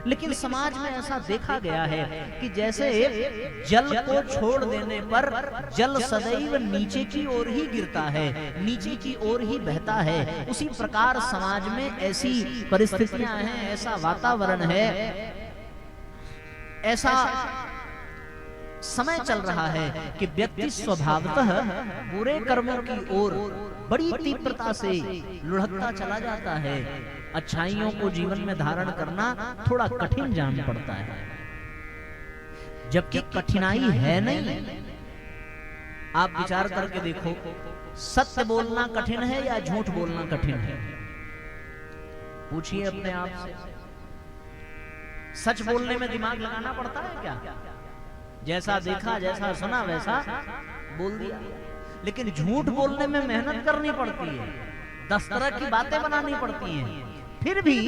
लेकिन समाज में ऐसा देखा गया है कि जैसे जल को छोड़ देने पर जल सदैव नीचे की ओर ही गिरता है, नीचे की ओर ही बहता है, उसी प्रकार समाज में ऐसी परिस्थितियां हैं, ऐसा वातावरण है, ऐसा समय चल रहा है कि व्यक्ति स्वभावतः बुरे कर्मों की ओर बड़ी तीव्रता से लुढ़कता चला जाता है। अच्छाइयों को जीवन में धारण करना थोड़ा कठिन जान पड़ता है, जबकि कठिनाई है नहीं। आप विचार करके देखो, सत्य बोलना कठिन है या झूठ बोलना कठिन है? पूछिए अपने आप से। सच बोलने में दिमाग लगाना पड़ता है क्या? जैसा देखा, जैसा सुना वैसा बोल दिया। लेकिन झूठ बोलने में मेहनत करनी पड़ती है, 10 तरह की बातें बनानी पड़ती हैं। फिर भी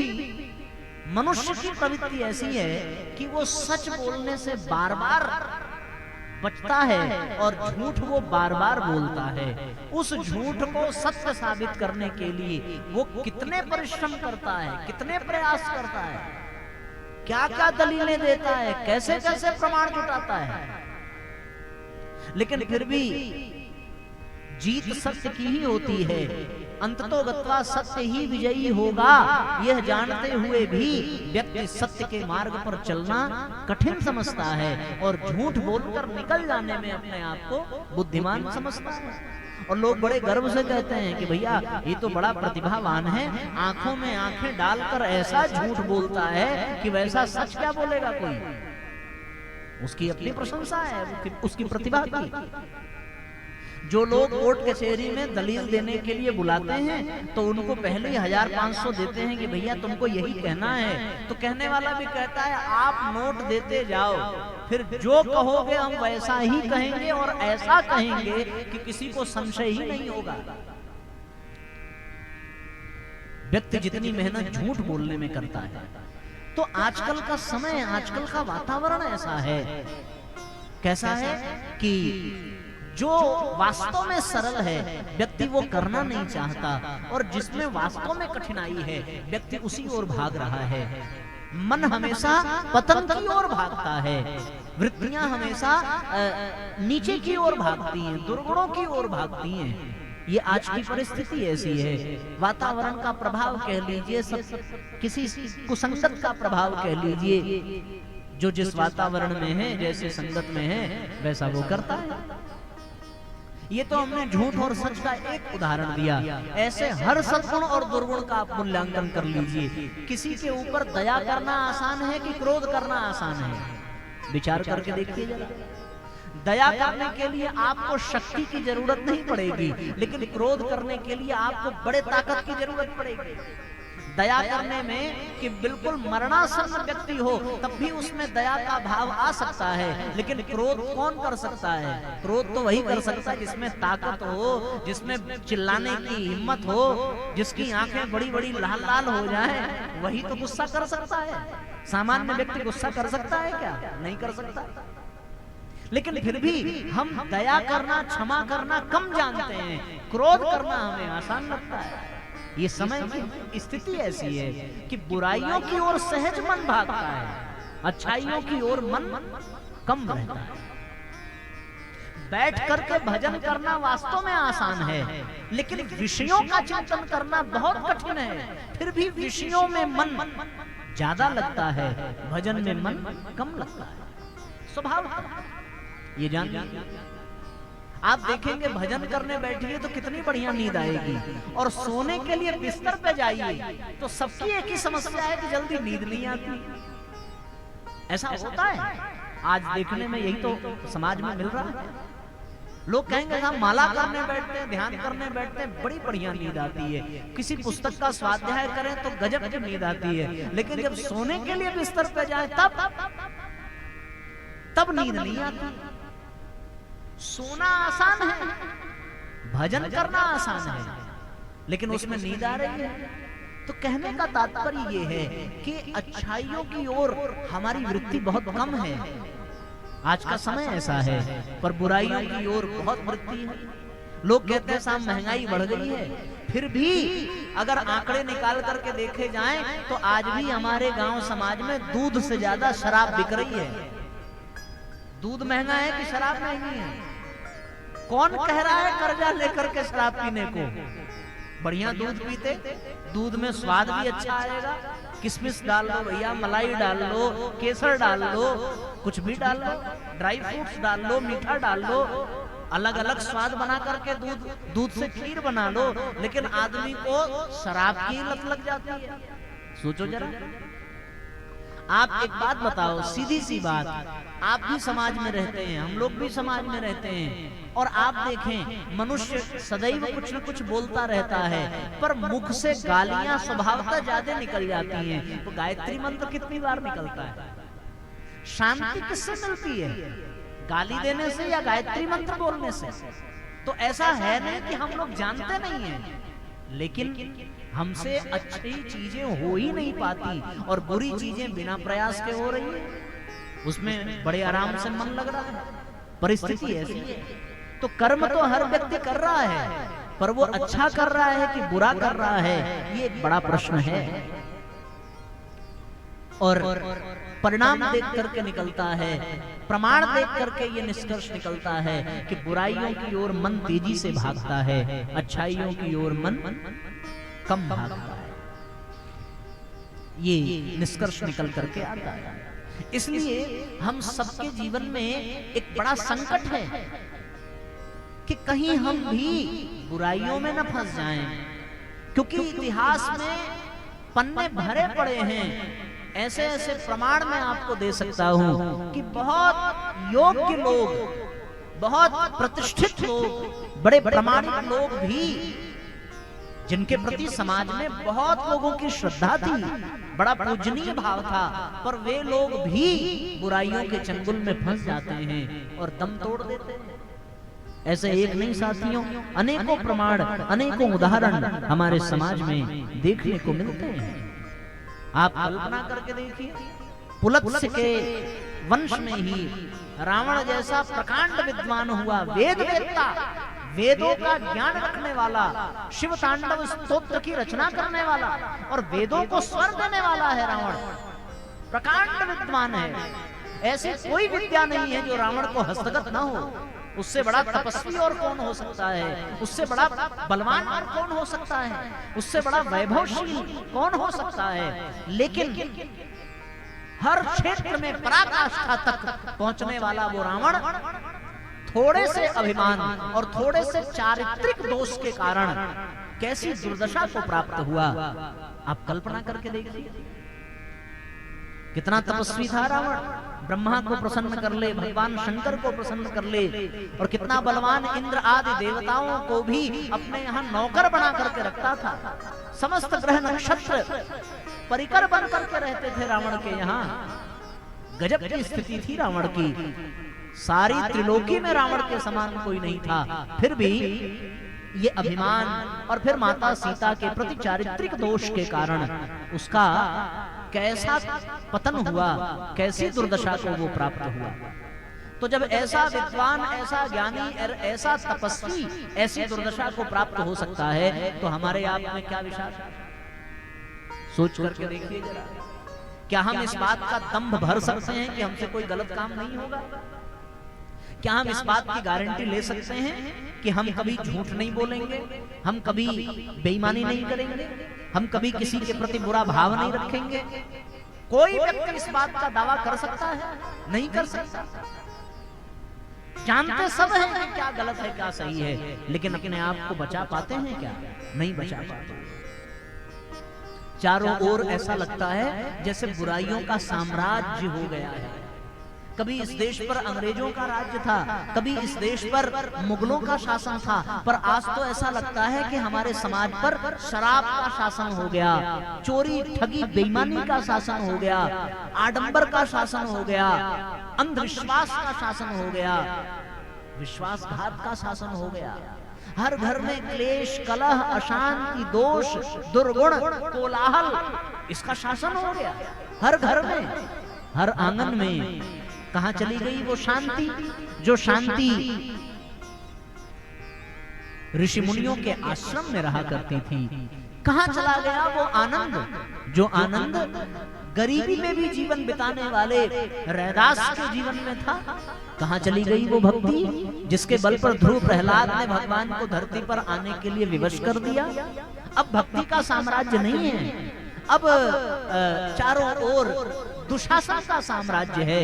मनुष्य की प्रवृत्ति ऐसी है कि वो सच बोलने से बार बार बचता है और झूठ वो बार बार बोलता है। उस झूठ को सत्य साबित करने के लिए वो कितने परिश्रम करता है, कितने प्रयास करता है, क्या क्या दलीलें देता है, कैसे कैसे प्रमाण जुटाता है। लेकिन फिर भी जीत सत्य की ही होती है। अंततोगत्वा सत्य ही विजयी होगा, यह जानते हुए भी व्यक्ति सत्य के मार्ग पर चलना कठिन समझता है और झूठ बोलकर निकल जाने में अपने आप को बुद्धिमान समझता है। और लोग बड़े गर्व से कहते हैं कि भैया ये तो बड़ा प्रतिभावान है, आंखों में आंखें डालकर ऐसा झूठ बोलता है कि वैसा सच क्या बोलेगा कोई। उसकी अपनी प्रशंसा है, उसकी प्रतिभा की। जो लोग कोर्ट कचहरी में दलील देने के लिए बुलाते हैं तो उनको पहले ही 1500 देते हैं कि भैया तुमको यही कहना है, तो कहने वाला भी कहता है आप नोट देते जाओ, फिर जो कहोगे हम वैसा ही कहेंगे और ऐसा कहेंगे कि किसी को संशय ही नहीं होगा। व्यक्ति जितनी मेहनत झूठ बोलने में करता है, तो आजकल का समय, आजकल का वातावरण ऐसा है, कैसा है कि जो वास्तव में सरल है व्यक्ति वो करना नहीं चाहता, और जिसमें वास्तव में कठिनाई है व्यक्ति उसी ओर भाग रहा है। मन हमेशा पतन की ओर भागता है, वृत्तियां हमेशा नीचे की ओर भागती हैं, दुर्गुणों की ओर भागती हैं। ये आज की परिस्थिति ऐसी है। वातावरण का प्रभाव कह लीजिए, किसी कुसंगत का प्रभाव कह लीजिए, जो जिस वातावरण में है, जैसे संगत में है वैसा वो करता है। ये तो हमने झूठ और सच का एक उदाहरण दिया। ऐसे हर सद्गुण और दुर्गुण का आप मूल्यांकन कर लीजिए। किसी के ऊपर दया करना आसान है कि क्रोध करना आसान है? विचार करके देखिए जरा। दया करने के लिए आपको शक्ति की जरूरत नहीं पड़ेगी, लेकिन क्रोध करने के लिए आपको बड़े ताकत की जरूरत पड़ेगी। दया करने में कि बिल्कुल मरणासन्न व्यक्ति हो तब भी उसमें दया का भाव आ सकता है, लेकिन क्रोध कौन कर सकता है? क्रोध तो वही कर सकता है जिसमें ताकत हो, जिसमें चिल्लाने की हिम्मत हो, जिसकी आंखें बड़ी बड़ी लाल लाल हो जाए, वही तो गुस्सा कर सकता है। सामान्य व्यक्ति गुस्सा कर सकता है क्या? नहीं कर सकता। लेकिन फिर भी हम दया करना, क्षमा करना कम जानते हैं, क्रोध करना हमें आसान लगता है। ये समय की स्थिति ऐसी है कि बुराइयों की ओर सहज मन भागता है, अच्छाइयों की ओर मन कम रहता है। बैठ करके भजन करना वास्तव में आसान है, लेकिन विषयों का चिंतन करना बहुत कठिन है। फिर भी विषयों में मन ज्यादा लगता है, भजन में मन कम लगता है। स्वभाव ये जान आप देखेंगे, भजन करने बैठिए तो कितनी बढ़िया नींद आएगी, और सोने के लिए बिस्तर पे जाइए तो सबकी एक ही समस्या है कि जल्दी नींद नहीं आती। ऐसा होता है आज देखने में, यही तो समाज में मिल रहा है। लोग कहेंगे हम माला करने बैठते हैं, ध्यान करने बैठते हैं, बड़ी बढ़िया नींद आती है, किसी पुस्तक का स्वाध्याय करें तो गजब की नींद आती है, लेकिन जब सोने के लिए बिस्तर पे जाए तब नींद नहीं आती। सोना आसान है, भजन करना आसान है, लेकिन उसमें नींद आ रही है। तो कहने का तात्पर्य ये है कि अच्छाइयों की ओर हमारी वृत्ति बहुत कम है। आज का समय ऐसा है, पर बुराइयों की ओर बहुत वृत्ति है। लोग कहते हैं साहब महंगाई बढ़ गई है, फिर भी अगर आंकड़े निकाल करके देखे जाएं तो आज भी हमारे गांव समाज में दूध से ज्यादा शराब बिक रही है। दूध महंगा है कि शराब महंगी है? कौन कह रहा है कर्जा लेकर के शराब पीने को? बढ़िया दूध पीते, दूध में स्वाद भी अच्छा आएगा। किशमिश डाल लो भैया, मलाई डाल लो, केसर डाल लो, कुछ भी डाल लो, ड्राई फ्रूट्स डाल लो, मीठा डाल लो, अलग अलग स्वाद बना करके दूध से खीर बना लो। लेकिन आदमी को शराब की लत लग जाती है। सोचो जरा। आप एक बात बताओ, सीधी सी बात, आप भी समाज में रहते हैं, हम लोग भी समाज में रहते हैं, और आप देखें मनुष्य सदैव कुछ न कुछ बोलता रहता है, पर मुख से गालियां स्वभावतः ज्यादा निकल जाती हैं। तो गायत्री मंत्र कितनी बार निकलता है? शांति किससे मिलती है? गाली देने से या गायत्री मंत्र बोलने से? तो ऐसा है नहीं कि हम लोग जानते नहीं हैं, लेकिन हमसे अच्छी चीजें हो ही नहीं पाती और बुरी चीजें बिना प्रयास के हो रही है। उसमें बड़े आराम से मन लग रहा है, परिस्थिति ऐसी है। तो कर्म तो हर व्यक्ति कर रहा है, पर वो अच्छा कर रहा है कि बुरा कर रहा है, ये एक बड़ा प्रश्न है। और परिणाम देख करके निकलता है, प्रमाण देख करके ये निष्कर्ष निकलता है कि बुराइयों की ओर मन तेजी से भागता है, अच्छाइयों की ओर मन कम भागता है। ये निष्कर्ष निकल करके आता है। इसलिए हम सबके जीवन में एक बड़ा संकट है कि कहीं हम भी बुराइयों में न फंस जाएं, क्योंकि इतिहास में पन्ने भरे पड़े हैं। ऐसे ऐसे प्रमाण मैं आपको दे सकता हूं कि बहुत योग्य लोग, बहुत प्रतिष्ठित लोग, बड़े प्रामाणिक लोग भी, जिनके प्रति समाज में बहुत लोगों की श्रद्धा थी, बड़ा पूजनीय भाव था, पर वे लोग भी बुराइयों के चंगुल में फंस जाते हैं और दम तोड़ देते हैं। ऐसे एक नहीं साथियों, अनेकों प्रमाण, अनेकों उदाहरण हमारे समाज में देखने को मिलते हैं। आप कल्पना करके देखिए, पुलत्स्य के वंश में ही रावण जैसा प्रकांड विद्वान हुआ, वेद वेत्ता, वेदों का ज्ञान रखने वाला, शिव तांडव स्तोत्र की रचना करने वाला और वेदों को स्वर देने वाला है रावण। प्रकांड विद्वान है। ऐसी कोई विद्या नहीं है जो रावण को हस्तगत न हो। उससे बड़ा तपस्वी और कौन हो सकता है? उससे बड़ा बलवान और कौन हो सकता है? उससे बड़ा वैभवशील कौन हो सकता है? लेकिन हर क्षेत्र में पराकाष्ठा तक पहुंचने वाला वो रावण थोड़े से अभिमान और थोड़े से चारित्रिक दोष के कारण कैसी दुर्दशा को प्राप्त हुआ, आप कल्पना करके देखिए। कितना तपस्वी था रावण, ब्रह्मा को प्रसन्न कर ले, भगवान शंकर को प्रसन्न कर ले, और कितना बलवान, इंद्र आदि देवताओं को भी अपने यहाँ नौकर बना करके रखता था। समस्त ग्रह नक्षत्र परिकर बन करके रहते थे रावण के यहाँ। गजब की स्थिति थी रावण की। सारी त्रिलोकी में रावण के समान कोई नहीं था। फिर भी ये अभिमान और फिर माता सीता के प्रति चारित्रिक दोष के कारण उसका कैसा पतन हुआ, कैसी दुर्दशा को वो प्राप्त हुआ। तो जब ऐसा विद्वान, ऐसा ज्ञानी, ऐसा तपस्वी ऐसी दुर्दशा को प्राप्त हो सकता है, तो हमारे आप में क्या विचार? सोच करके देखिए जरा। क्या हम इस बात का दंभ भर सकते हैं कि हमसे कोई गलत काम नहीं होगा? क्या हम इस बात की गारंटी ले सकते हैं कि हम कभी झूठ नहीं बोलेंगे, हम कभी बेईमानी नहीं करेंगे, हम कभी किसी के प्रति बुरा भाव नहीं रखेंगे? कोई व्यक्ति इस बात का दावा कर सकता है? नहीं कर सकता। जानते सब हैं कि क्या गलत है क्या सही है, लेकिन अपने आप को बचा पाते हैं क्या? नहीं बचा पाते। चारों ओर ऐसा लगता है जैसे बुराइयों का साम्राज्य हो गया है। कभी इस देश पर अंग्रेजों का राज्य था, कभी इस देश पर मुगलों का शासन था, पर आज तो ऐसा लगता है कि हमारे समाज पर शराब का शासन हो गया, चोरी ठगी बेईमानी का शासन हो गया, आडंबर का शासन हो गया, अंधविश्वास का शासन हो गया, विश्वासघात का शासन हो गया। हर घर में क्लेश, कलह, अशांति, दोष, दुर्गुण, कोलाहल, इसका शासन हो गया हर घर में, हर आंगन में। कहां चली गई वो शांति? जो शांति ऋषि मुनियों के आश्रम में रहा करती थी। कहां चला गया वो आनंद, जो आनंद गरीबी में भी जीवन बिताने वाले रैदास के जीवन में था? कहां चली गई वो भक्ति जिसके बल पर ध्रुव प्रहलाद ने भगवान को धरती पर आने के लिए विवश कर दिया? अब भक्ति का साम्राज्य नहीं है, अब चारों ओर दुशासन का साम्राज्य है।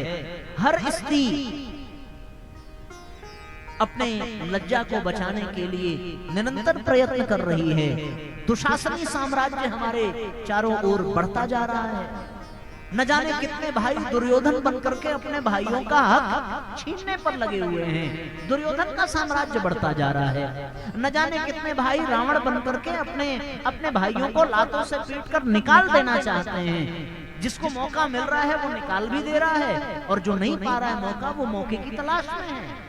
हर स्त्री अपने लज्जा को बचाने के लिए निरंतर प्रयत्न कर रही है। दुशासनी साम्राज्य हमारे चारों ओर बढ़ता जा रहा है। न जाने कितने भाई दुर्योधन बनकर के अपने भाइयों का हक छीनने पर लगे हुए हैं। दुर्योधन का साम्राज्य बढ़ता जा रहा है। न जाने कितने भाई रावण बनकर के अपने भाइयों को लातों से पीटकर निकाल देना चाहते हैं। जिसको मौका मिल रहा है वो निकाल भी दे रहा है, और जो नहीं पा रहा है मौका, वो मौके की तलाश में है।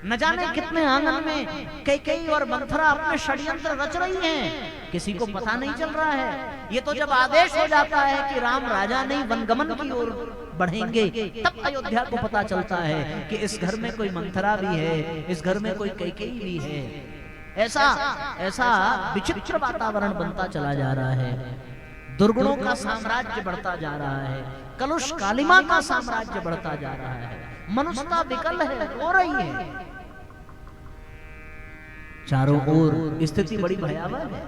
न जाने कितने आंगन में कैकेयी और मंथरा अपने षड्यंत्र रच रही हैं, किसी को पता नहीं चल रहा है। ये तो जब आदेश हो जाता है कि राम राजा नहीं वनगमन की ओर बढ़ेंगे, तब अयोध्या को पता चलता है कि इस घर में कोई मंथरा भी है, इस घर में कोई कैकेयी भी है। ऐसा विचित्र वातावरण बनता चला जा रहा है। दुर्गुणों का साम्राज्य बढ़ता जा रहा है, कलुष कालिमा का साम्राज्य बढ़ता जा रहा है। मनुष्यता विकल है, रो रही है। चारों ओर स्थिति बड़ी भयावह है।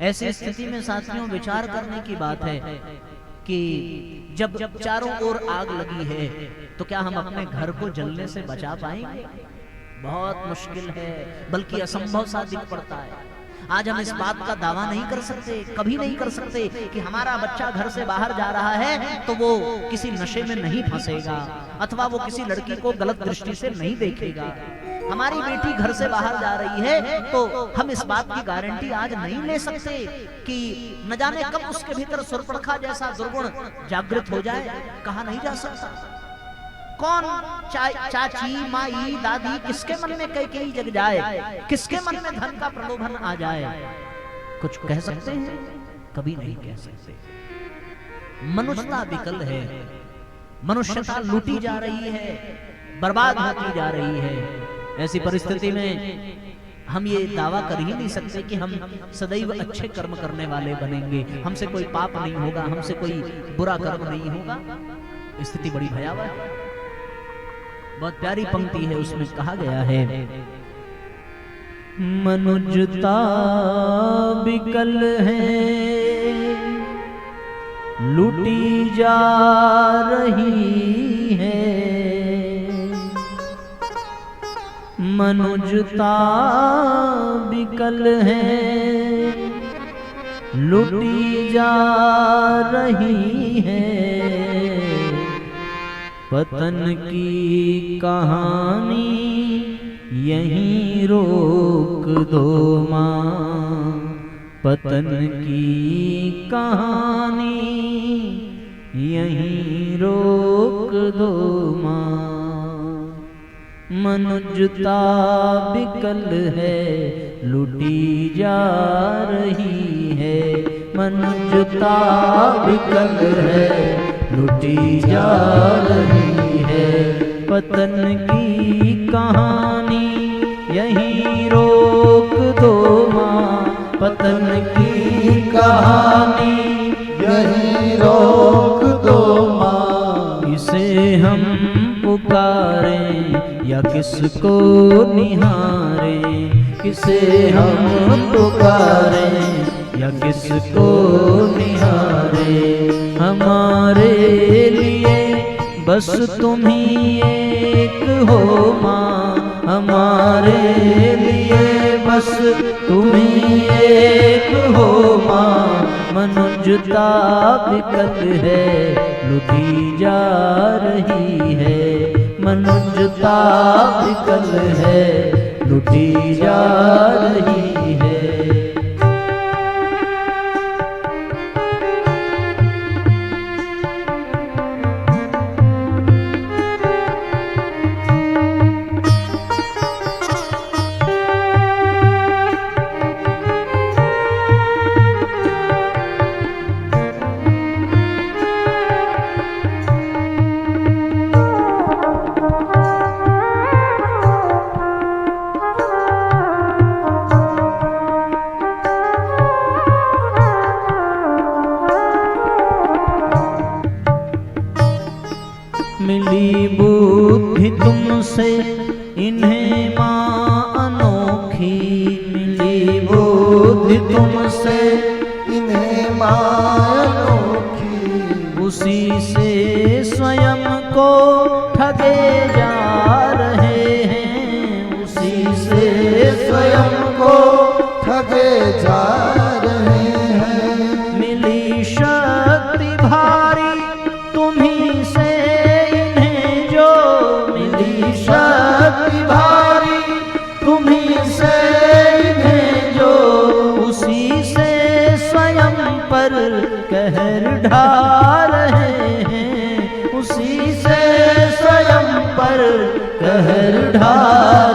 ऐसी स्थिति में साथियों विचार करने की बात है कि जब चारों ओर आग लगी है तो क्या हम अपने घर को जलने से बचा पाएंगे? बहुत मुश्किल है, बल्कि असंभव सा दिख पड़ता है। आज हम इस बात का दावा नहीं कर सकते, कभी नहीं कर सकते कि हमारा बच्चा घर से बाहर जा रहा है तो वो किसी नशे में नहीं फंसेगा, अथवा वो किसी लड़की को गलत दृष्टि से नहीं देखेगा। हमारी बेटी घर से बाहर जा रही है तो हम इस बात की गारंटी आज नहीं ले सकते कि न जाने कब उसके भीतर सुर्पणखा जैसा दुर्गुण जागृत हो जाए। कहा नहीं जा सकता। कौन चाची, माई, दादी, किसके मन में कैकेयी जग जाए, किसके मन में धन का प्रलोभन आ जाए? कुछ कह सकते हैं? कभी नहीं कह सकते। मनुष्यता विकल है, मनुष्यता लूटी जा रही है, बर्बाद होती जा रही है। ऐसी परिस्थिति में हम ये दावा कर ही नहीं सकते कि हम सदैव अच्छे कर्म करने वाले बनेंगे, हमसे कोई पाप नहीं होगा, हमसे कोई बुरा कर्म नहीं होगा। स्थिति बड़ी भयावह है। बहुत प्यारी पंक्ति है, उसमें कहा गया है, मनुजता विकल है, लूटी जा रही है। मनुजता विकल है, लूटी जा रही है। पतन की कहानी यहीं रोक दो माँ, पतन की कहानी यहीं रोक दो माँ। मनुजता विकल है, लूटी जा रही है। मनुजता विकल है, लूटी जा रही है। पतन की कहानी यहीं रोक दो माँ, पतन की कहानी यहीं रोक दो माँ। इसे हम पुकारें या किसको निहारें, किसे हम पुकारें या किसको निहारें। हमारे लिए बस तुम ही एक हो माँ, हमारे लिए बस तुम ही एक हो माँ। मनुजता विकल है, लूटी जा रही है। मनुजता विकल है, लूटी जा रही है। मिली बुद्धि तुमसे इन्हें माँ अनोखी, मिली बुद्धि तुमसे इन्हें माँ अनोखी, उसी से स्वयं को ठगे जा रहे हैं, उसी से स्वयं को ठगे जा रहे हैं। मिली शक्ति भारी तुम्हीं से इन्हें जो, मिली शक्ति भारी तुम्हीं से इन्हें जो, उसी से स्वयं पर कहर ढा रहे हैं, उसी से स्वयं पर कहर ढा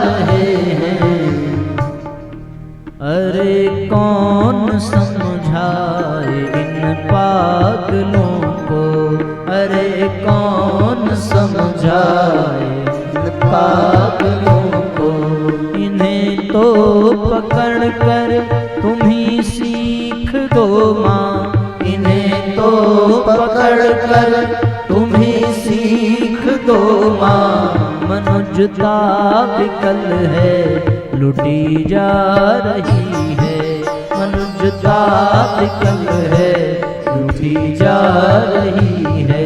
रहे हैं। अरे कौन समझाए इन पागलों को, अरे कौन समझाए इन पागलों को, इन्हें तो पकड़ कर तुम ही सीख दो माँ, इन्हें तो पकड़ कर तुम ही सीख दो माँ। मनुजता विकल है लुटी जा रही है, मनुजता विकल है लुटी जा रही है।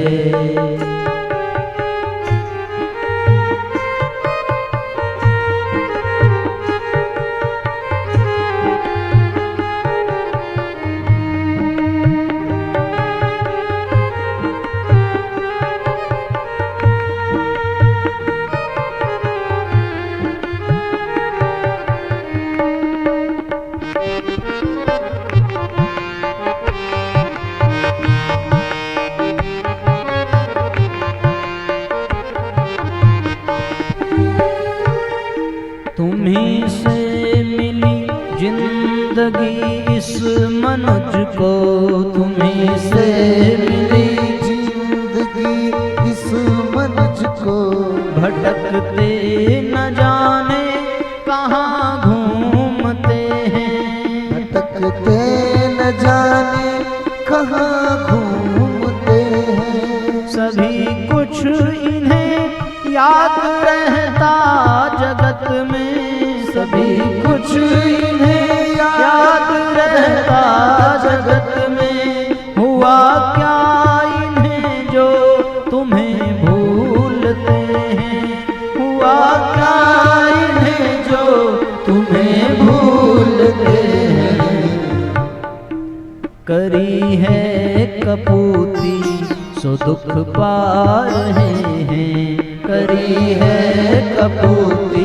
तुम्हीं से मिली जिंदगी इस मनुज को, तुम्हीं से मिली जिंदगी इस मनुज को, भटकते न जाने कहाँ घूमते हैं, भटकते न जाने कहाँ घूमते हैं। सभी कुछ इन्हें याद रहता जगत में, सभी कुछ इन्हें याद रहता जगत में। हुआ क्या इन्हें जो तुम्हें भूलते हैं, हुआ क्या इन्हें जो तुम्हें भूलते हैं। करी है कपूती सो दुख पा रहे हैं, करी है कपूती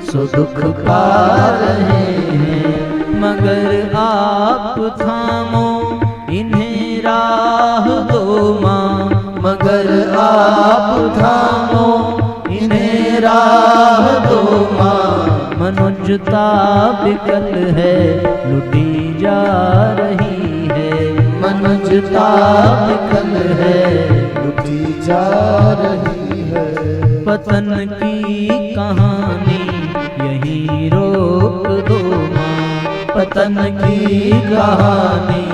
सो दुख पा रहे हैं। मगर आप थामो इन्हें राह दो माँ, मगर आप थामो इन्हें राह दो माँ। मनुजता विकल है लुटी जा रही है, मनुजता विकल है लुटी जा रही है। पतन की कहानी यही रोक दो माँ, पतन की कहानी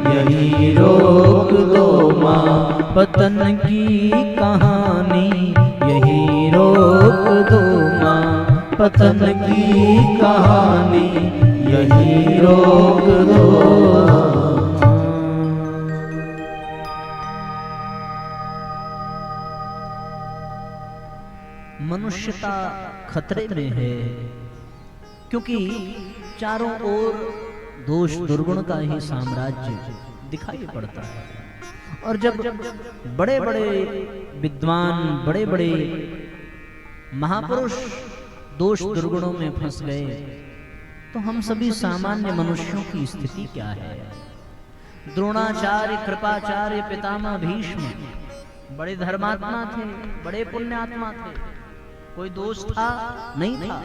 यही रोक दो माँ, पतन की कहानी यही रोक दो माँ, पतन की कहानी यही रोक दो। मनुष्यता खतरे में है क्योंकि चारों ओर दोष दुर्गुण का ही साम्राज्य दिखाई पड़ता है। और जब बड़े बड़े विद्वान, बड़े बड़े महापुरुष दोष दुर्गुणों में फंस गए तो हम सभी सामान्य मनुष्यों की स्थिति क्या है। द्रोणाचार्य, कृपाचार्य, पितामह भीष्म बड़े धर्मात्मा थे, बड़े पुण्यात्मा थे, कोई दोष था नहीं था,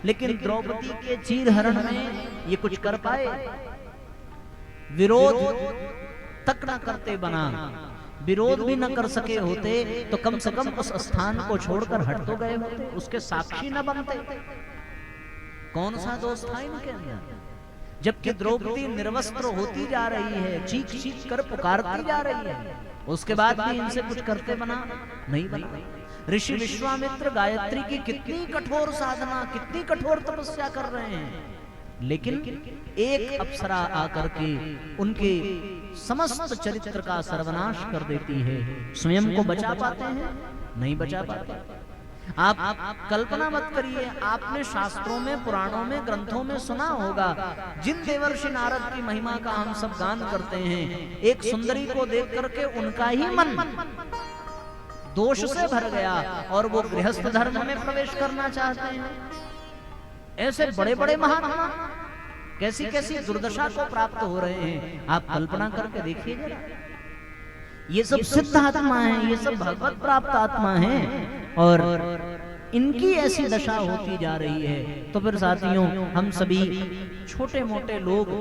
लेकिन द्रौपदी के चीरहरण में ये कुछ कर पाए? विरोध तक न करते बना। विरोध भी न कर सके होते तो कम से कम उस स्थान को छोड़कर हट तो गए होते, उसके साक्षी न बनते। कौन सा दोष था इनके अंदर? जबकि द्रौपदी निर्वस्त्र होती जा रही है, चीख चीख कर पुकारती जा रही है, उसके बाद भी इनसे कुछ करते बना नहीं बना। ऋषि विश्वामित्र गायत्री की कितनी कठोर साधना, कितनी कठोर तपस्या कर रहे हैं, लेकिन एक अप्सरा आकर के उनके समस्त चरित्र का सर्वनाश कर देती है। स्वयं को बचा पाते हैं? नहीं बचा पाते। आप कल्पना मत करिए, आपने शास्त्रों में, पुराणों में, ग्रंथों में सुना होगा, जिन देवर्षि नारद की महिमा का हम सब गान करते हैं, एक सुंदरी को देख करके उनका ही मन दोष से भर गया और वो गृहस्थ धर्म में प्रवेश करना चाहते हैं। ऐसे बड़े बड़े महात्मा कैसी कैसी दुर्दशा को प्राप्त हो रहे हैं, आप कल्पना करके देखिए। ये सब सिद्ध आत्मा है, ये सब भगवत प्राप्त आत्मा है, और इनकी ऐसी दशा होती जा रही है। तो फिर साथियों, हम सभी छोटे मोटे लोग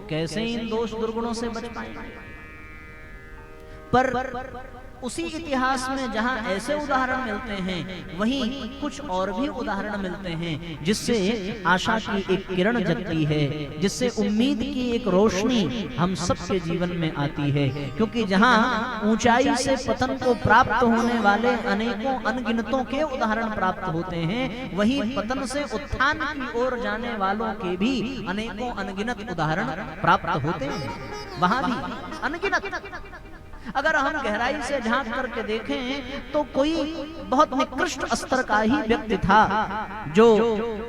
कैसे इन दोष दुर्गुणों से बच पाएंगे? पर उसी इतिहास में जहां ऐसे उदाहरण मिलते हैं, वहीं कुछ और भी उदाहरण मिलते हैं जिससे आशा की एक किरण जगती है, जिससे उम्मीद की एक रोशनी हम सबके जीवन में आती है। क्योंकि जहां ऊंचाई से पतन को प्राप्त होने वाले अनेकों अनगिनतों के उदाहरण प्राप्त होते हैं, वहीं पतन से उत्थान की ओर जाने वालों के भी अनेकों अनगिनत उदाहरण प्राप्त होते हैं। वहां भी अनगिनत। अगर हम गहराई से झांक करके देखें तो कोई बहुत निकृष्ट स्तर का ही व्यक्ति था, जो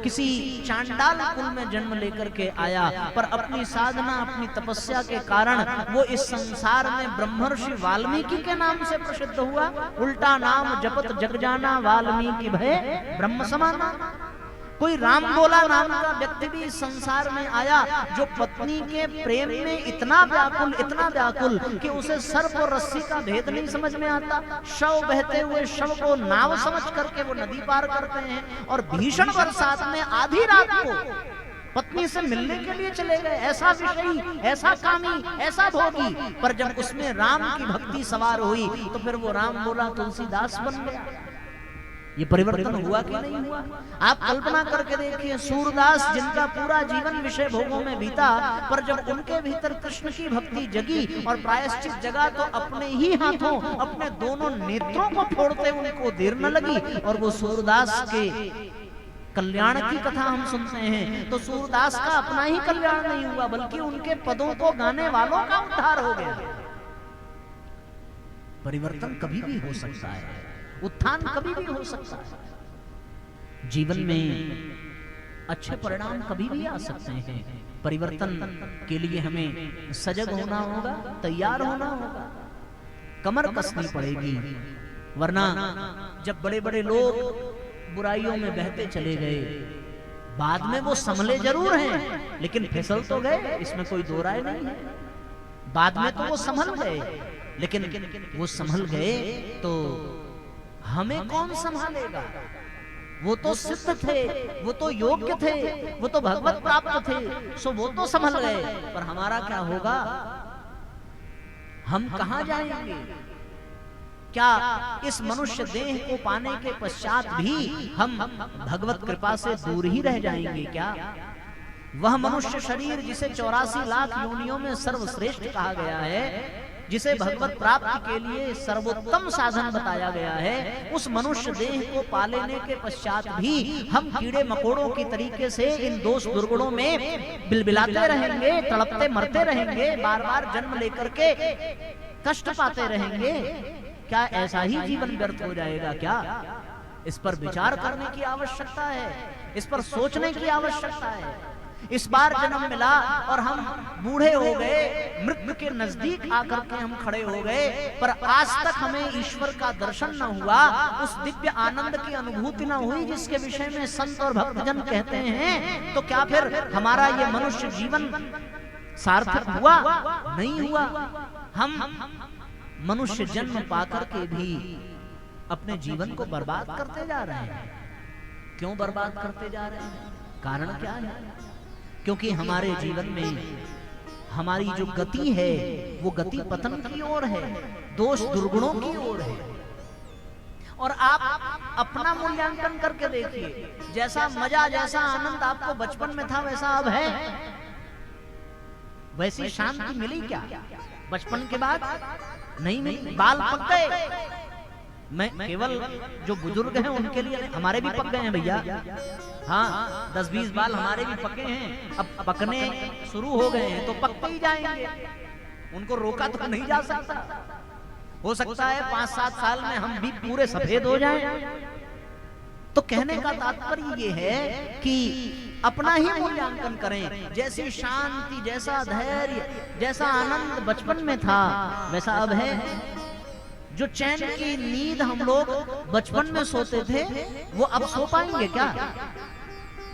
किसी चांडाल कुल में जन्म लेकर के आया, पर अपनी साधना, अपनी तपस्या के कारण वो इस संसार में ब्रह्मर्षि वाल्मीकि के नाम से प्रसिद्ध हुआ। उल्टा नाम जपत जग जाना, वाल्मीकि भय ब्रह्म समाना। कोई राम बोला नाम का व्यक्ति भी इस संसार में आया, जो पत्नी के प्रेम में इतना व्याकुल कि उसे सर्प और रस्सी का भेद नहीं समझ में आता। शव बहते हुए शव को नाव समझ करके वो नदी पार करते हैं, और भीषण बरसात में आधी रात को पत्नी से मिलने के लिए चले गए। ऐसा विषयी, ऐसा कामी, ऐसा भोगी, पर जब उसमें राम की भक्ति सवार हुई तो फिर वो राम बोला तुलसीदास बन गया। ये परिवर्तन हुआ कि नहीं हुआ? आप कल्पना करके देखिए, सूरदास जिनका पूरा जीवन विषय भोगों में बीता, पर जब उनके भीतर कृष्ण की भक्ति जगी और प्रायश्चित जगा, तो अपने ही हाथों अपने दोनों नेत्रों को फोड़ते उनको देर न लगी, और वो सूरदास के कल्याण की कथा हम सुनते हैं। तो सूरदास का अपना ही कल्याण नहीं हुआ, बल्कि उनके पदों को गाने वालों का उद्धार हो गया। परिवर्तन कभी भी हो सकता है, उत्थान कभी भी हो सकता है। जीवन में अच्छे परिणाम कभी भी आ सकते हैं। परिवर्तन के लिए हमें सजग होना होगा, तैयार होना होगा, कमर कसनी पड़ेगी। वरना जब बड़े बड़े लोग बुराइयों में बहते चले गए, बाद में वो संभले जरूर हैं, लेकिन फिसल तो गए, इसमें कोई दो राय नहीं है। बाद में तो वो संभल गए, लेकिन वो संभल गए तो हमें कौन संभालेगा? वो तो सिद्ध थे, वो तो योग्य थे, वो तो भगवत प्राप्त थे, सो वो तो संभल गए, पर हमारा क्या होगा? हम कहां जाएंगे? क्या इस मनुष्य देह को पाने के पश्चात भी हम भगवत कृपा से दूर ही रह जाएंगे क्या? वह मनुष्य शरीर जिसे 84 लाख योनियों में सर्वश्रेष्ठ कहा गया है, जिसे भगवत प्राप्ति के लिए सर्वोत्तम साधन बताया गया है, उस मनुष्य देह को पा लेने के पश्चात भी हम कीड़े मकोड़ों की तरीके से इन दोष दुर्गुणों में बिलबिलाते रहेंगे, तड़पते मरते रहेंगे, बार बार जन्म लेकर के कष्ट पाते रहेंगे। क्या ऐसा ही जीवन व्यर्थ हो जाएगा क्या? इस पर विचार करने की आवश्यकता है, इस पर सोचने की आवश्यकता है। इस बार जन्म मिला और हम बूढ़े हो गए, मृत्यु के नजदीक आकर के हम खड़े हो गए, पर आज तक हमें ईश्वर का दर्शन न हुआ, उस दिव्य आनंद की अनुभूति न हुई जिसके विषय में संत और भक्तजन कहते हैं, तो क्या फिर हमारा ये मनुष्य जीवन सार्थक हुआ? नहीं हुआ। हम मनुष्य जन्म पाकर के भी अपने जीवन को बर्बाद करते जा रहे हैं। क्यों बर्बाद करते जा रहे हैं? कारण क्या है? क्योंकि हमारे जीवन में हमारी जो गति है वो गति पतन की ओर है, दोष दुर्गुणों की ओर है। और आप अपना मूल्यांकन करके देखिए, जैसा मजा, जैसा आनंद आपको बचपन में था, वैसा अब है? वैसी शांति मिली क्या बचपन के बाद? नहीं, बाल पक गए। मैं केवल जो बुजुर्ग हैं उनके लिए नहीं, हमारे भी पक गए हैं भैया। हाँ, 10-20 बाल हमारे भी पके हैं, अब पकने शुरू हो गए हैं तो पकते ही जाएंगे, उनको रोका तो नहीं जा सकता। हो सकता है 5-7 साल में हम भी पूरे सफेद हो जाएं। तो कहने का तात्पर्य ये है कि अपना ही मूल्यांकन करें। जैसी शांति, जैसा धैर्य, जैसा आनंद बचपन में था वैसा अब है। जो चैन की नींद हम लोग बचपन में सोते थे वो अब सो पाएंगे क्या?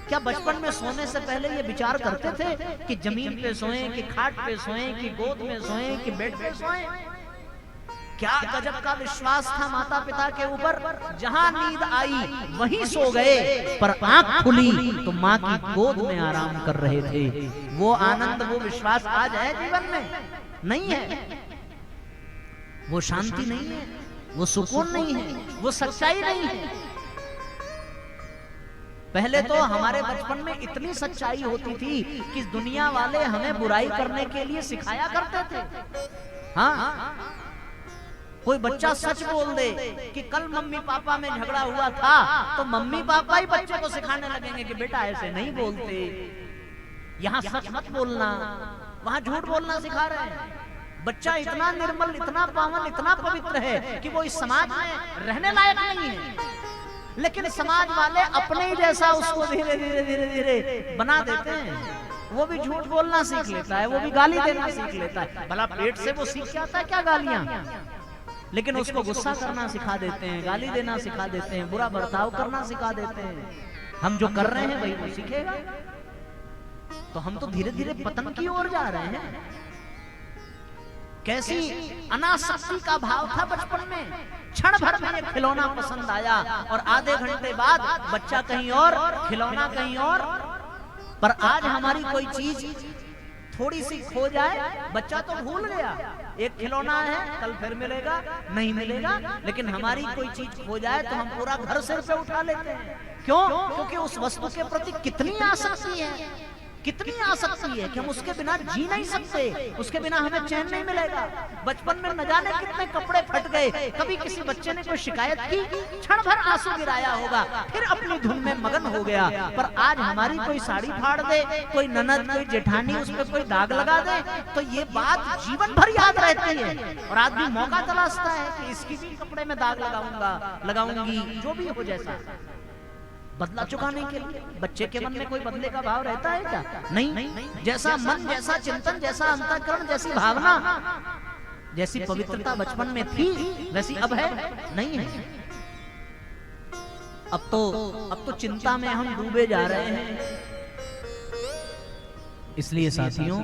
क्या बचपन में सोने से पहले ये विचार करते थे कि जमीन पे सोएं, कि खाट पे सोएं, कि गोद में सोएं, कि बेड पे सोएं? क्या गजब का विश्वास था माता पिता के ऊपर। जहां नींद आई वहीं सो गए, पर आंख खुली तो माँ की गोद में आराम कर रहे थे। वो आनंद, वो विश्वास आज है जीवन में? नहीं है। वो शांति नहीं है, वो सुकून नहीं है, वो सच्चाई नहीं है। पहले तो हमारे बचपन में इतनी सच्चाई होती थी कि दुनिया वाले हमें बुराई करने के लिए सिखाया करते थे। हाँ, कोई बच्चा सच बोल दे कि कल मम्मी पापा में झगड़ा हुआ था तो मम्मी पापा ही बच्चे को सिखाने लगेंगे कि बेटा ऐसे नहीं बोलते, यहाँ सच मत बोलना, वहां झूठ बोलना सिखा रहे हैं। बच्चा इतना निर्मल, इतना पावन, इतना पवित्र है कि वो इस समाज में रहने लायक नहीं है, लेकिन समाज वाले अपने ही जैसा उसको धीरे धीरे धीरे धीरे बना देते हैं। वो भी झूठ बोलना सीख लेता है, वो भी गाली देना सीख लेता है। भला पेट से वो सीख के आता है क्या गालियां? लेकिन उसको गुस्सा करना सिखा देते हैं, गाली देना सिखा देते हैं, बुरा बर्ताव करना सिखा देते हैं। हम जो कर रहे हैं वही वो सीखेगा। तो हम तो धीरे धीरे पतन की ओर जा रहे हैं। कैसी अनासक्ति का भाव था बचपन में। क्षण भर में एक खिलौना पसंद आया और आधे घंटे बाद बच्चा कहीं और, खिलौना कहीं और। पर आज हमारी कोई चीज थोड़ी सी खो जाए, बच्चा तो भूल गया। एक खिलौना है, कल फिर मिलेगा, नहीं मिलेगा, लेकिन हमारी कोई चीज खो जाए तो हम पूरा घर सिर पे उठा लेते हैं। क्यों? क्योंकि उस वस्तु के प्रति कितनी आसक्ति है, कितनी आसक्ति है कि हम उसके बिना जी नहीं सकते, उसके बिना हमें चैन नहीं मिलेगा। बचपन में न जाने कितने कपड़े फट गए, कभी किसी बच्चे ने कोई शिकायत की, क्षण भर आंसू गिराया होगा, फिर अपनी धुन में मगन हो गया। पर आज हमारी कोई साड़ी फाड़ दे, कोई ननद, कोई जेठानी उस पर कोई दाग लगा दे, तो ये बात जीवन भर याद रहती है। और आदमी मौका तलाशता है कि इसकी भी कपड़े में दाग लगाऊंगा, लगाऊंगी, जो भी हो जैसा बदला चुकाने के लिए। बच्चे के मन में कोई बदले का भाव रहता है क्या? नहीं। जैसा मन, जैसा चिंतन, जैसा अंतःकरण, जैसी भावना, जैसी पवित्रता बचपन में थी वैसी अब है नहीं है। अब तो चिंता में हम डूबे जा रहे हैं। इसलिए साथियों,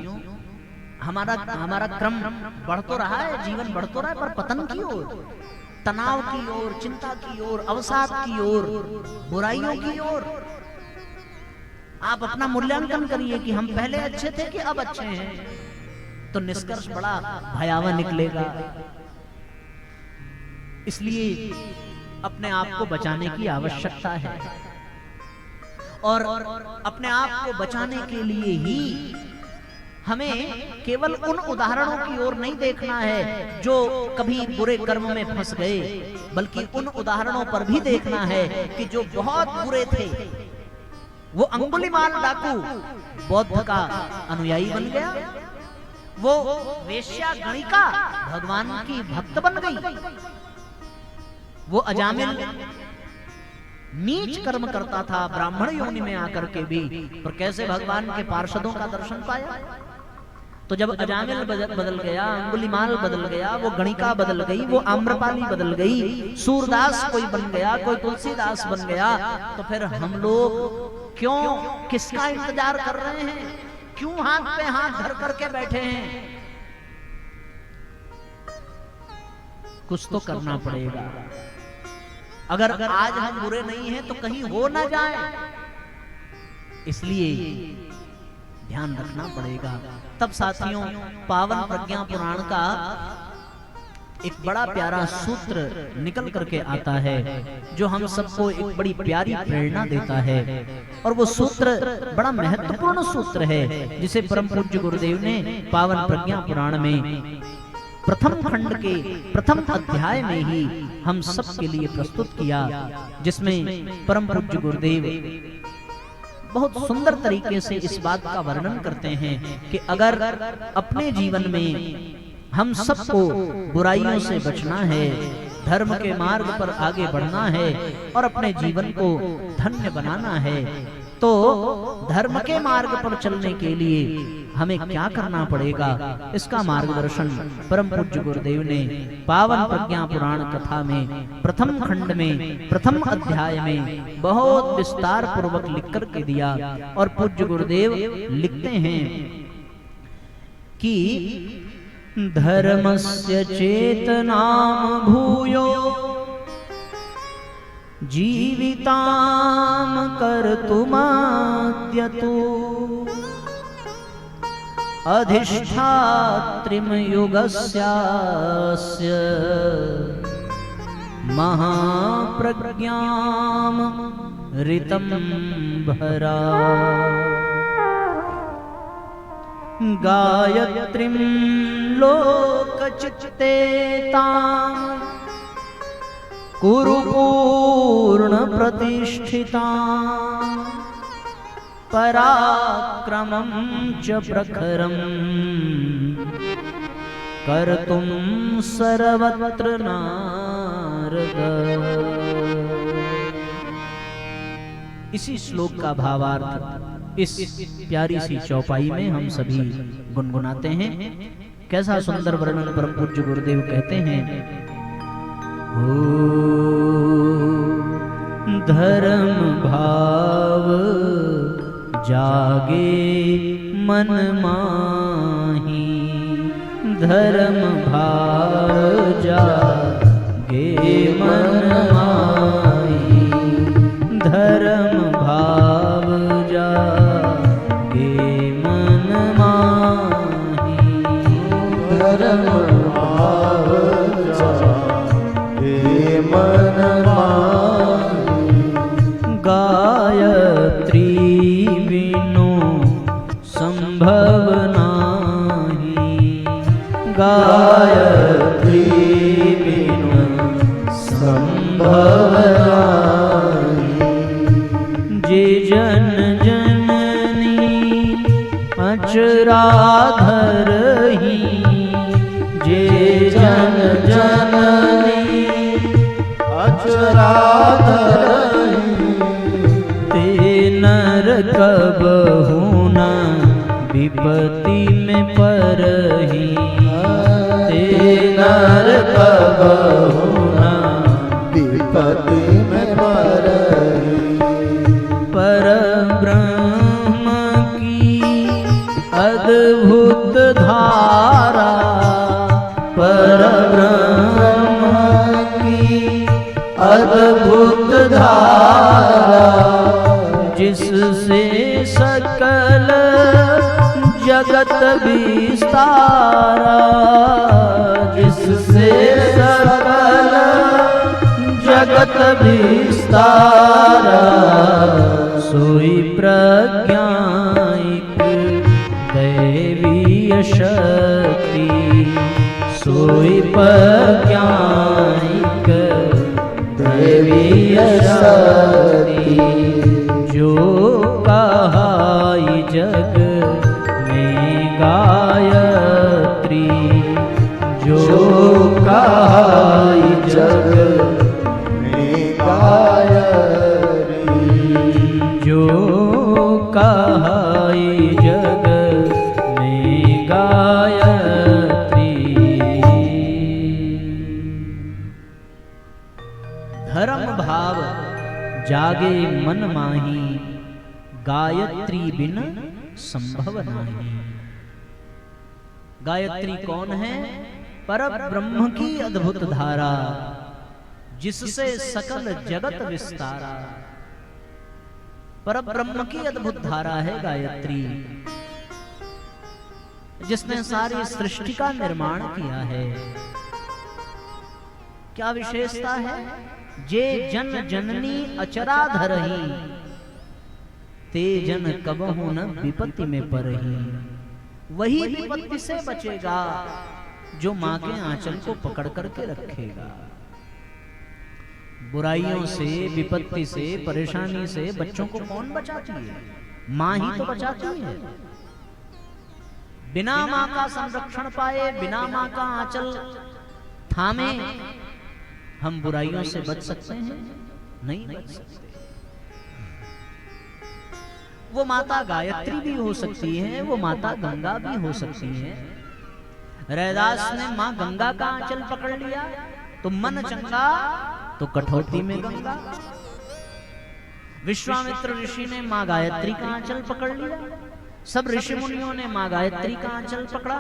हमारा क्रम बढ़ तो रहा है, जीवन बढ़ तो रहा है, पर पतन की ओर, तनाव की ओर, चिंता की ओर, अवसाद की ओर, बुराइयों की ओर। आप अपना मूल्यांकन करिए कि हम पहले अच्छे थे कि अब अच्छे हैं, तो निष्कर्ष बड़ा भयावह निकलेगा। इसलिए अपने आप को बचाने की आवश्यकता है, और अपने आप को बचाने के लिए ही हमें केवल उन उदाहरणों की ओर नहीं देखना है जो कभी बुरे कर्म में फंस गए, बल्कि उन उदाहरणों पर भी देखना है कि जो बहुत बुरे थे। वो अंगुलीमाल डाकू बौद्ध का अनुयायी बन गया, वो वेश्या गणिका भगवान की भक्त बन गई, वो अजामिल नीच कर्म करता था ब्राह्मण योनि में आकर के भी, पर कैसे भगवान के पार्षदों का दर्शन पाया। तो जब अजामिल बदल गया, अंगुलीमाल बदल गया, वो गणिका बदल गई, वो आम्रपाली बदल गई, सूरदास कोई बन गया, कोई तुलसीदास बन गया, तो फिर हम लोग क्यों, किसका इंतजार कर रहे हैं? क्यों हाथ पे हाथ धर करके बैठे हैं? कुछ तो करना पड़ेगा। अगर आज हम बुरे नहीं हैं तो कहीं हो ना जाए, इसलिए ध्यान रखना पड़ेगा। तब साथियों, पावन प्रज्ञा पुराण का एक बड़ा प्यारा सूत्र निकल करके आता है जो हम सबको एक बड़ी प्यारी प्रेरणा देता है, और वो सूत्र बड़ा महत्वपूर्ण सूत्र है जिसे परम पूज्य गुरुदेव ने पावन प्रज्ञा पुराण में प्रथम खंड के प्रथम अध्याय में ही हम सब के लिए प्रस्तुत किया, जिसमें परम पूज्य गुरुदेव बहुत सुंदर तरीके से इस बात का वर्णन करते हैं कि अगर अपने जीवन में हम सबको बुराइयों से बचना है, धर्म के मार्ग पर आगे बढ़ना है और अपने जीवन को धन्य बनाना है, तो धर्म के मार्ग पर चलने के लिए हमें क्या करना पड़ेगा, इसका मार्गदर्शन परम पूज्य गुरुदेव ने पावन प्रज्ञा पुराण कथा में प्रथम खंड में प्रथम अध्याय में बहुत विस्तार पूर्वक लिख कर के दिया। और पूज्य गुरुदेव लिखते हैं कि धर्मस्य चेतनाम भूयो जीविताम कर्तुमाद्यतो अधिष्ठात्रिम युगस्यास्य महाप्रज्ञाम ऋतं भरा गायत्रीं लोकचित्ते तां कुरु पूर्ण प्रतिष्ठितां पराक्रमं च प्रखरं कर्तुं सर्वत्र नारद। इसी श्लोक का भावार्थ इस प्यारी सी चौपाई में हम सभी गुनगुनाते हैं। कैसा सुंदर वर्णन परम पूज्य गुरुदेव कहते हैं। ओ धर्म भाव जागे मन माही, धर्म भाव जागे मन माही, धर्म भाव जागे मन माही, धर्म भाव जागे मन माही। गायत्री बिनु संभव नाही, गायत्री बिनु संभव नाही। जे जन जननी अचराधर ही, जे जन जननी अचराधर ते नर कबहु न विपत्ति में परही, ते नर कबहु न विपत्ति में परही। परब्रह्म की अद्भुत धारा, परब्रह्म की अद्भुत धारा, जिससे सकल जगत विस्तारा, जिससे सकल जगत विस्तारा, सोई प्रज्ञाइक दैवीय शक्ति, सोई प्रज्ञाइक दैवीय शक्ति, जो कहाई जग में गायत्री, जो कहाई जग में गायत्री, जो कहाई जग में गायत्री। धर्म भाव जागे मन माही, गायत्री बिन संभव नाही। गायत्री कौन है? परब्रह्म की अद्भुत धारा, जिससे सकल जगत विस्तारा। परब्रह्म की अद्भुत धारा है गायत्री, जिसने सारी सृष्टि का निर्माण किया है। क्या विशेषता है? जे जन जननी अचराधरही, ते जन कबहु न विपत्ति में परही। वही विपत्ति से बचेगा जो मां के आंचल को पकड़ करके रखेगा। बुराइयों से, विपत्ति से, परेशानी से बच्चों को कौन बचाती है? मां ही तो बचाती है। बिना मां का संरक्षण पाए, बिना मां का आंचल थामे हम बुराइयों से बच सकते हैं? नहीं बच सकते। वो माता गायत्री भी हो सकती है, वो माता गंगा भी हो सकती है। रैदास ने मां गंगा का आंचल पकड़ लिया तो मन चंगा, तो कठौती में गंगा। विश्वामित्र ऋषि ने मां गायत्री का आंचल पकड़ लिया, सब ऋषि मुनियों ने मां गायत्री का आंचल पकड़ा